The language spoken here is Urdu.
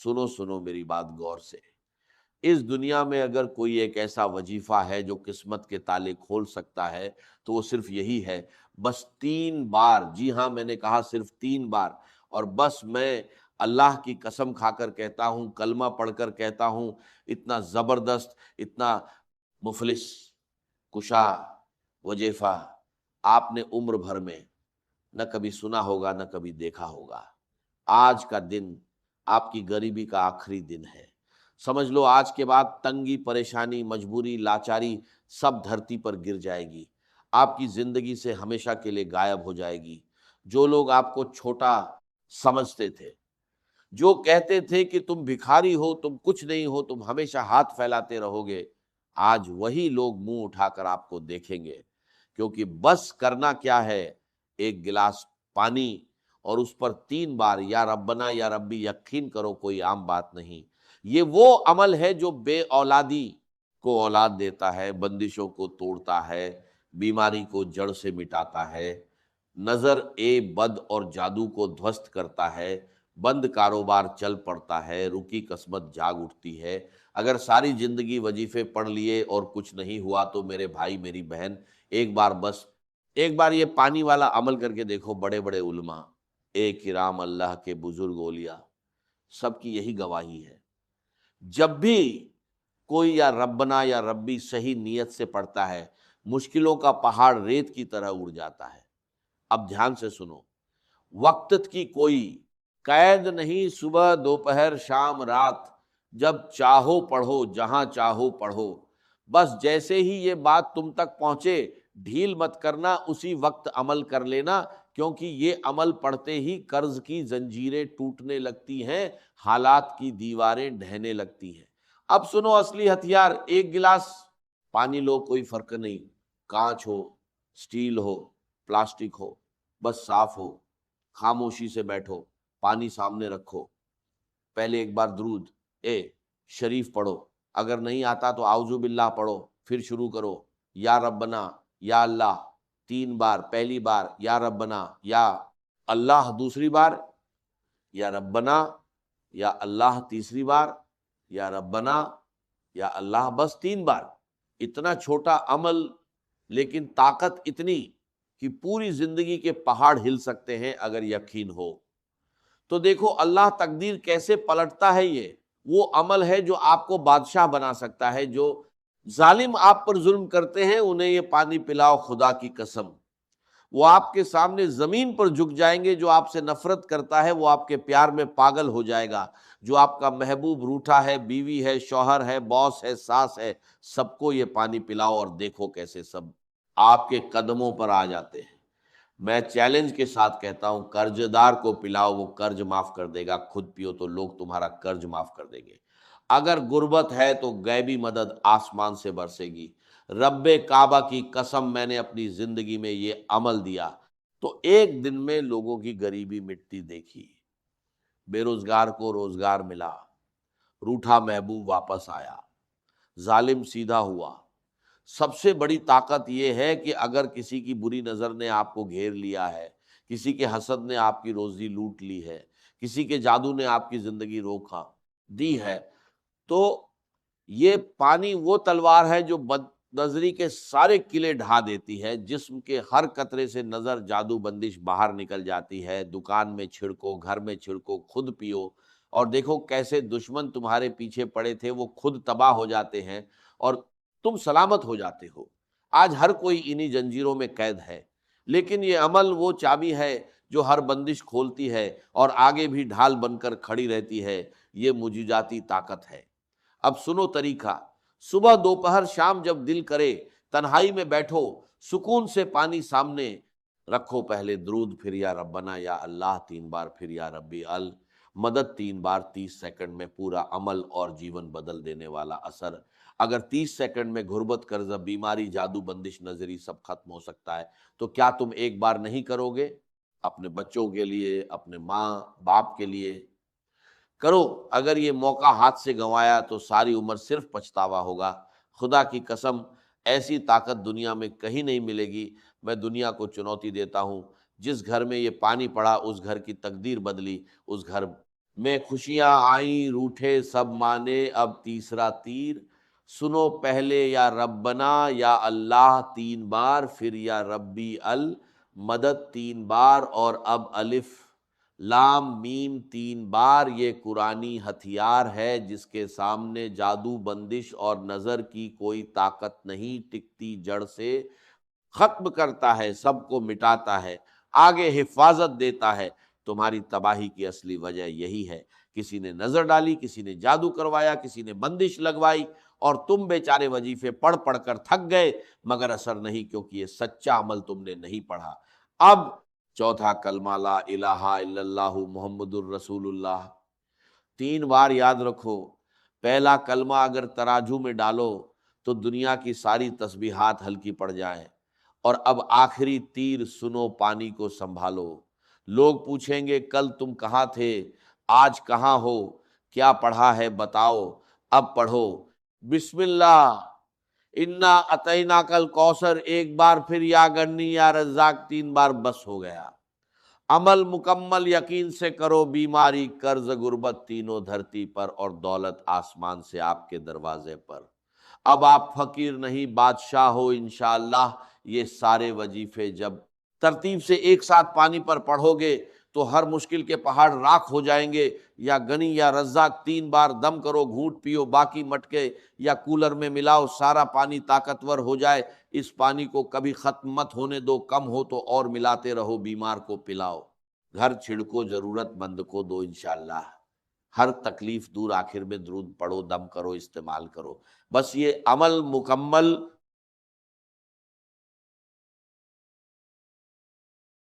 سنو سنو میری بات غور سے، اس دنیا میں اگر کوئی ایک ایسا وظیفہ ہے جو قسمت کے تالے کھول سکتا ہے تو وہ صرف یہی ہے، بس 3 بار، جی ہاں میں نے کہا صرف 3 بار، اور بس میں اللہ کی قسم کھا کر کہتا ہوں، کلمہ پڑھ کر کہتا ہوں، اتنا زبردست، اتنا مفلس کشا وظیفہ آپ نے عمر بھر میں نہ کبھی سنا ہوگا نہ کبھی دیکھا ہوگا۔ آج کا دن آپ کی غریبی کا آخری دن ہے، سمجھ لو آج کے بعد تنگی، پریشانی، مجبوری، لاچاری سب دھرتی پر گر جائے گی، آپ کی زندگی سے ہمیشہ کے لیے غائب ہو جائے گی۔ جو لوگ آپ کو چھوٹا سمجھتے تھے، جو کہتے تھے کہ تم بھکاری ہو، تم کچھ نہیں ہو، تم ہمیشہ ہاتھ پھیلاتے رہو گے، آج وہی لوگ منہ اٹھا کر آپ کو دیکھیں گے، کیونکہ بس کرنا کیا ہے، ایک گلاس پانی اور اس پر 3 بار یا ربنا یا ربی، یقین کرو کوئی عام بات نہیں۔ یہ وہ عمل ہے جو بے اولادی کو اولاد دیتا ہے، بندشوں کو توڑتا ہے، بیماری کو جڑ سے مٹاتا ہے، نظر بد اور جادو کو دھوست کرتا ہے، بند کاروبار چل پڑتا ہے، رکی قسمت جاگ اٹھتی ہے۔ اگر ساری زندگی وظیفے پڑھ لیے اور کچھ نہیں ہوا تو میرے بھائی میری بہن، ایک بار یہ پانی والا عمل کر کے دیکھو۔ بڑے بڑے علماء، کرام، اللہ کے بزرگ، اولیاء، سب کی یہی گواہی ہے، جب بھی کوئی یا ربنا یا ربی صحیح نیت سے پڑھتا ہے، مشکلوں کا پہاڑ ریت کی طرح اڑ جاتا ہے۔ اب دھیان سے سنو، وقت کی کوئی قید نہیں، صبح دوپہر شام رات، جب چاہو پڑھو، جہاں چاہو پڑھو، بس جیسے ہی یہ بات تم تک پہنچے ڈھیل مت کرنا، اسی وقت عمل کر لینا، کیونکہ یہ عمل پڑھتے ہی قرض کی زنجیریں ٹوٹنے لگتی ہیں، حالات کی دیواریں ڈھہنے لگتی ہیں۔ اب سنو اصلی ہتھیار، ایک گلاس پانی لو، کوئی فرق نہیں، کانچ ہو، سٹیل ہو، پلاسٹک ہو، بس صاف ہو، خاموشی سے بیٹھو، پانی سامنے رکھو، پہلے ایک بار درود شریف پڑھو، اگر نہیں آتا تو اعوذ باللہ پڑھو، پھر شروع کرو، یا ربنا یا اللہ 3 بار، پہلی بار یا ربنا یا اللہ، دوسری بار یا ربنا یا اللہ، تیسری بار یا ربنا یا اللہ، بس 3 بار۔ اتنا چھوٹا عمل لیکن طاقت اتنی کہ پوری زندگی کے پہاڑ ہل سکتے ہیں اگر یقین ہو تو۔ دیکھو اللہ تقدیر کیسے پلٹتا ہے، یہ وہ عمل ہے جو آپ کو بادشاہ بنا سکتا ہے۔ جو ظالم آپ پر ظلم کرتے ہیں انہیں یہ پانی پلاؤ، خدا کی قسم وہ آپ کے سامنے زمین پر جھک جائیں گے۔ جو آپ سے نفرت کرتا ہے وہ آپ کے پیار میں پاگل ہو جائے گا۔ جو آپ کا محبوب روٹھا ہے، بیوی ہے، شوہر ہے، باس ہے، ساس ہے، سب کو یہ پانی پلاؤ اور دیکھو کیسے سب آپ کے قدموں پر آ جاتے ہیں۔ میں چیلنج کے ساتھ کہتا ہوں، قرض دار کو پلاؤ، وہ قرض معاف کر دے گا، خود پیو تو لوگ تمہارا قرض معاف کر دیں گے۔ اگر غربت ہے تو غیبی مدد آسمان سے برسے گی۔ رب کعبہ کی قسم، میں نے اپنی زندگی میں یہ عمل دیا تو ایک دن میں لوگوں کی غریبی مٹتی دیکھی، بے روزگار کو روزگار ملا، روٹھا محبوب واپس آیا، ظالم سیدھا ہوا۔ سب سے بڑی طاقت یہ ہے کہ اگر کسی کی بری نظر نے آپ کو گھیر لیا ہے، کسی کے حسد نے آپ کی روزی لوٹ لی ہے، کسی کے جادو نے آپ کی زندگی روکا دی ہے، تو یہ پانی وہ تلوار ہے جو بد نظری کے سارے قلعے ڈھا دیتی ہے۔ جسم کے ہر قطرے سے نظر جادو بندش باہر نکل جاتی ہے۔ دکان میں چھڑکو، گھر میں چھڑکو، خود پیو، اور دیکھو کیسے دشمن تمہارے پیچھے پڑے تھے وہ خود تباہ ہو جاتے ہیں اور تم سلامت ہو جاتے ہو۔ آج ہر کوئی انہی زنجیروں میں قید ہے، لیکن یہ عمل وہ چابی ہے جو ہر بندش کھولتی ہے اور آگے بھی ڈھال بن کر کھڑی رہتی ہے۔ یہ معجزاتی طاقت ہے۔ اب سنو طریقہ، صبح دوپہر شام جب دل کرے تنہائی میں بیٹھو، سکون سے پانی سامنے رکھو، پہلے درود، پھر یا ربنا یا اللہ 3 بار، پھر یا ربی مدد 3 بار، 30 سیکنڈ میں پورا عمل اور جیون بدل دینے والا اثر۔ اگر 30 سیکنڈ میں غربت، قرض، بیماری، جادو، بندش، نظری سب ختم ہو سکتا ہے تو کیا تم ایک بار نہیں کرو گے؟ اپنے بچوں کے لیے، اپنے ماں باپ کے لیے کرو۔ اگر یہ موقع ہاتھ سے گنوایا تو ساری عمر صرف پچھتاوا ہوگا۔ خدا کی قسم ایسی طاقت دنیا میں کہیں نہیں ملے گی۔ میں دنیا کو چنوتی دیتا ہوں، جس گھر میں یہ پانی پڑا اس گھر کی تقدیر بدلی، اس گھر میں خوشیاں آئیں روٹھے سب مانے اب تیسرا تیر، سنو پہلے یا ربنا یا اللہ 3 بار، پھر یا ربی المدد 3 بار، اور اب الف لام میم 3 بار۔ یہ قرآنی ہتھیار ہے جس کے سامنے جادو بندش اور نظر کی کوئی طاقت نہیں، ٹکتی جڑ سے ختم کرتا ہے، سب کو مٹاتا ہے، آگے حفاظت دیتا ہے۔ تمہاری تباہی کی اصلی وجہ یہی ہے، کسی نے نظر ڈالی، کسی نے جادو کروایا، کسی نے بندش لگوائی، اور تم بیچارے وظیفے پڑھ پڑھ کر تھک گئے، مگر اثر نہیں، کیونکہ یہ سچا عمل تم نے نہیں پڑھا۔ اب چوتھا کلمہ لا الہ الا اللہ محمد الرسول اللہ 3 بار یاد رکھو۔ پہلا کلمہ اگر تراجو میں ڈالو تو دنیا کی ساری تسبیحات ہلکی پڑ جائیں، اور اب آخری تیر سنو پانی کو سنبھالو۔ لوگ پوچھیں گے کل تم کہاں تھے، آج کہاں ہو، کیا پڑھا ہے بتاؤ۔ اب پڑھو بسم اللہ انا اتیناک الکوثر، ایک بار پھر یا گنی یا رزاق 3 بار، بس ہو گیا۔ عمل مکمل یقین سے کرو، بیماری قرض غربت تینوں دھرتی پر، اور دولت آسمان سے آپ کے دروازے پر۔ اب آپ فقیر نہیں بادشاہ ہو انشاءاللہ۔ یہ سارے وظیفے جب ترتیب سے ایک ساتھ پانی پر پڑھو گے تو ہر مشکل کے پہاڑ راکھ ہو جائیں گے۔ یا گنی یا رزاق 3 بار دم کرو، گھونٹ پیو، باقی مٹکے یا کولر میں ملاؤ، سارا پانی طاقتور ہو جائے۔ اس پانی کو کبھی ختم مت ہونے دو، کم ہو تو اور ملاتے رہو، بیمار کو پلاؤ، گھر چھڑکو، ضرورت مند کو دو انشاءاللہ۔ ہر تکلیف دور، آخر میں درود پڑھو، دم کرو، استعمال کرو۔ بس یہ عمل مکمل